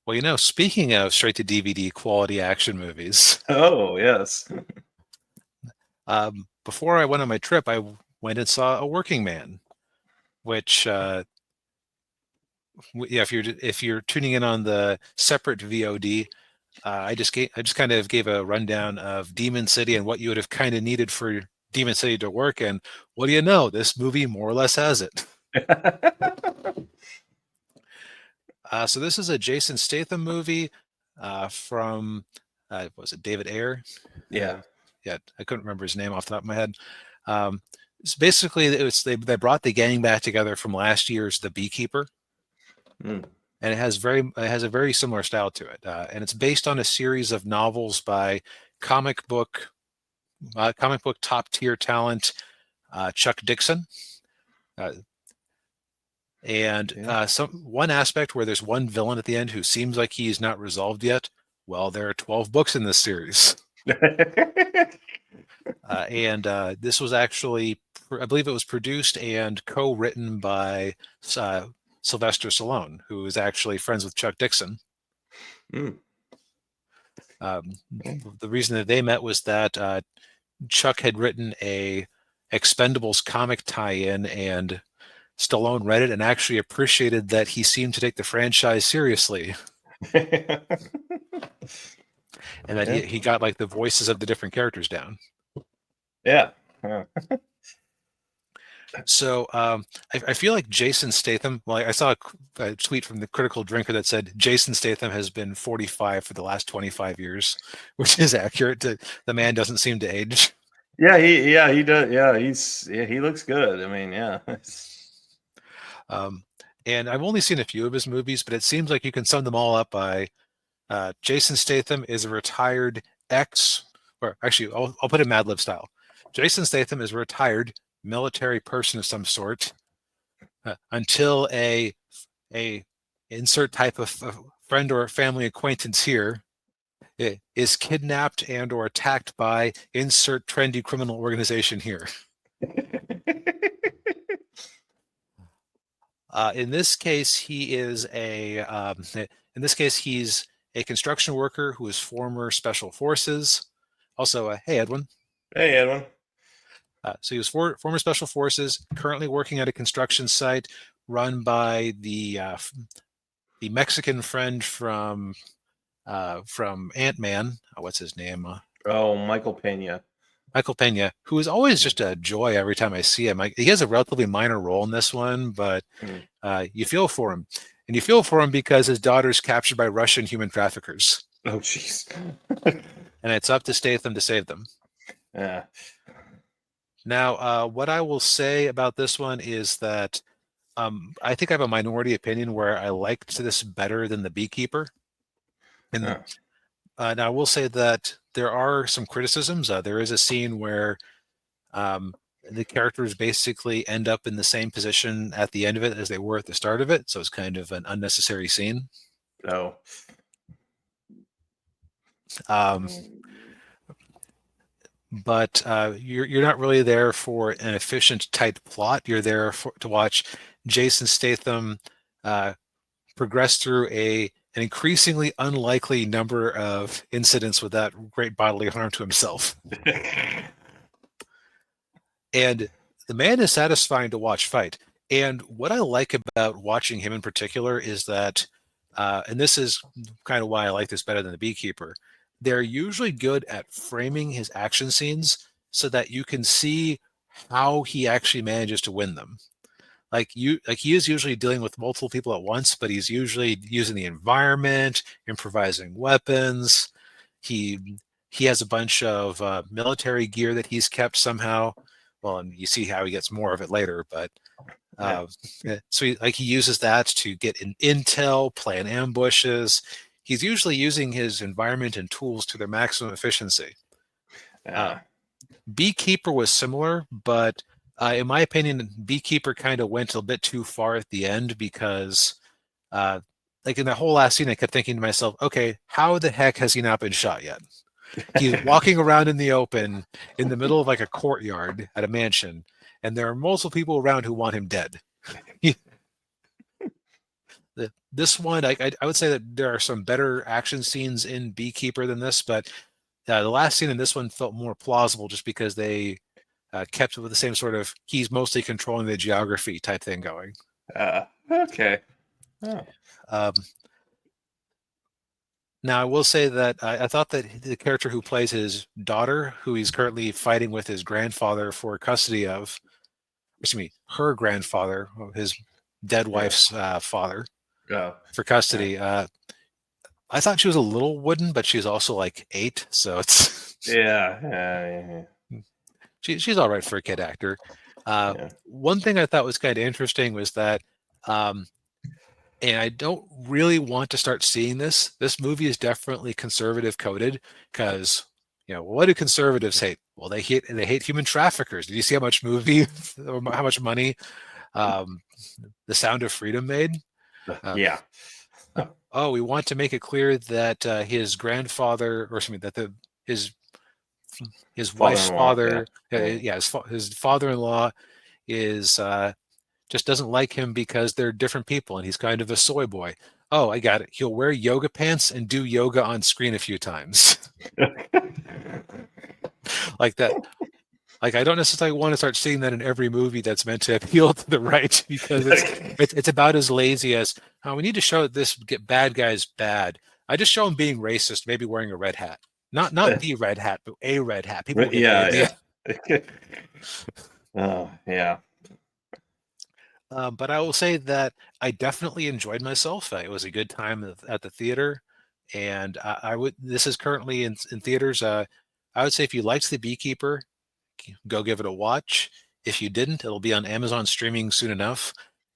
Well, speaking of straight to DVD quality action movies, Oh, yes. before I went on my trip, I went and saw A Working Man, which, yeah, if you're tuning in on the separate VOD, I just kind of gave a rundown of Demon City and what you would have kind of needed for Demon City to work. And what do you know? This movie more or less has it. So this is a Jason Statham movie from was it David Ayer? Yeah. Yeah, I couldn't remember his name off the top of my head. Um, so basically, they brought the gang back together from last year's The Beekeeper, Mm. and it has a very similar style to it, and it's based on a series of novels by comic book comic book top tier talent Chuck Dixon. Uh, and Yeah. some one aspect where there's one villain at the end who seems like he's not resolved yet. Well, there are 12 books in this series. And this was actually, I believe it was produced and co-written by uh, Sylvester Stallone, who is actually friends with Chuck Dixon. Mm. Um, Okay. the reason that they met was that Chuck had written a Expendables comic tie-in, and Stallone read it and actually appreciated that he seemed to take the franchise seriously, and that Yeah. he got like the voices of the different characters down. Yeah. Yeah. So I feel like Jason Statham. Well, I saw a tweet from the Critical Drinker that said Jason Statham has been 45 for the last 25 years, which is accurate. The man doesn't seem to age. He does. He looks good. I mean, yeah. Um, and I've only seen a few of his movies, but it seems like you can sum them all up by Jason Statham is a retired or actually, I'll put it Mad Lib style. Jason Statham is a retired military person of some sort until a insert type of friend or family acquaintance here is kidnapped and or attacked by insert trendy criminal organization here. In this case, in this case he's a construction worker who is former special forces. Also, hey Edwin. Hey, Edwin. So he was former special forces, currently working at a construction site run by the Mexican friend from Ant-Man. What's his name? Oh, Michael Pena. Michael Pena, who is always just a joy every time I see him. He has a relatively minor role in this one, but Mm. you feel for him. And you feel for him because his daughter's captured by Russian human traffickers. Oh, jeez. And it's up to Statham to save them. Yeah. Now, what I will say about this one is that I think I have a minority opinion where I liked this better than The Beekeeper. And Yeah. now I will say that there are some criticisms. There is a scene where um, the characters basically end up in the same position at the end of it as they were at the start of it. So it's kind of an unnecessary scene. Oh. Um, but you're not really there for an efficient, tight plot. You're there to watch Jason Statham progress through an increasingly unlikely number of incidents without great bodily harm to himself. And the man is satisfying to watch fight. And what I like about watching him in particular is that, and this is kind of why I like this better than The Beekeeper, they're usually good at framing his action scenes so that you can see how he actually manages to win them. Like he is usually dealing with multiple people at once, but he's usually using the environment, improvising weapons. He has a bunch of military gear that he's kept somehow. Well, and you see how he gets more of it later, but Yeah. so he uses that to get in intel, plan ambushes. He's usually using his environment and tools to their maximum efficiency. Uh, Yeah. Beekeeper was similar, but in my opinion, Beekeeper kind of went a bit too far at the end because, uh, like in the whole last scene, I kept thinking to myself, okay, how the heck has he not been shot yet? He's walking around in the open in the middle of like a courtyard at a mansion, and there are multiple people around who want him dead. This one, I would say that there are some better action scenes in Beekeeper than this, but the last scene in this one felt more plausible just because they kept with the same sort of he's mostly controlling the geography type thing going. Okay. Oh. Um, Now, I will say that I thought that the character who plays his daughter, who he's currently fighting with his grandfather for custody of, excuse me, her grandfather, his dead Yeah. wife's father, Oh. for Yeah. custody. I thought she was a little wooden, but she's also like 8, so it's Yeah. Yeah. she's all right for a kid actor. Yeah. One thing I thought was kind of interesting was that, um, and I don't really want to start seeing this. This movie is definitely conservative coded because, what do conservatives hate? Well, they hate human traffickers. Did you see how much movie, or how much money, um, The Sound of Freedom made? Uh, Yeah. oh, we want to make it clear that his grandfather, or something, that his wife's Father-in-law. Yeah. father, Yeah. yeah, his father-in-law is just doesn't like him because they're different people and he's kind of a soy boy. Oh, I got it. He'll wear yoga pants and do yoga on screen a few times. Like that. Like I don't necessarily want to start seeing that in every movie that's meant to appeal to the right because it's about as lazy as we need to show that this bad guy's bad. I just show him being racist, maybe wearing a red hat. Not the red hat, but a red hat. People get the idea. Yeah. Oh, yeah. But I will say that I definitely enjoyed myself. It was a good time at the theater, and I would. This is currently in theaters. I would say if you liked The Beekeeper, go give it a watch. If you didn't, it'll be on Amazon streaming soon enough.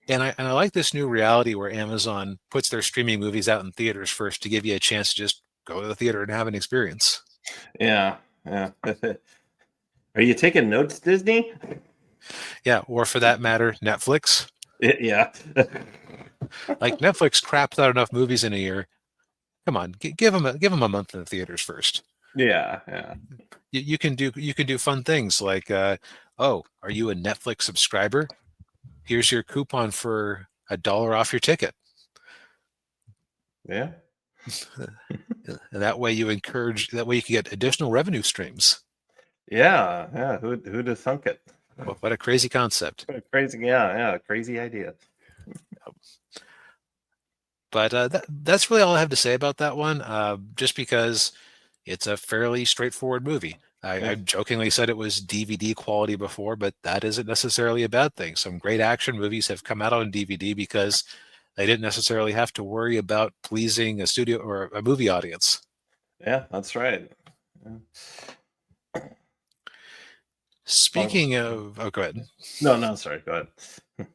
And I like this new reality where Amazon puts their streaming movies out in theaters first to give you a chance to just go to the theater and have an experience. Yeah. Yeah. Are you taking notes, Disney? Yeah, or for that matter, Netflix. Yeah. Like Netflix craps out enough movies in a year. Come on, give them a month in the theaters first. Yeah. Yeah. You can do fun things like, oh, are you a Netflix subscriber? Here's your coupon for $1 off your ticket. Yeah. And that way that way you can get additional revenue streams. Yeah. Yeah. Who'd have thunk it? What a crazy concept. Crazy. Yeah. Yeah. Crazy idea. But that's really all I have to say about that one. Just because it's a fairly straightforward movie. I Yeah. jokingly said it was DVD quality before, but that isn't necessarily a bad thing. Some great action movies have come out on DVD because they didn't necessarily have to worry about pleasing a studio or a movie audience. Yeah. That's right. Yeah. Speaking of, oh, go ahead. No. No. Sorry. Go ahead.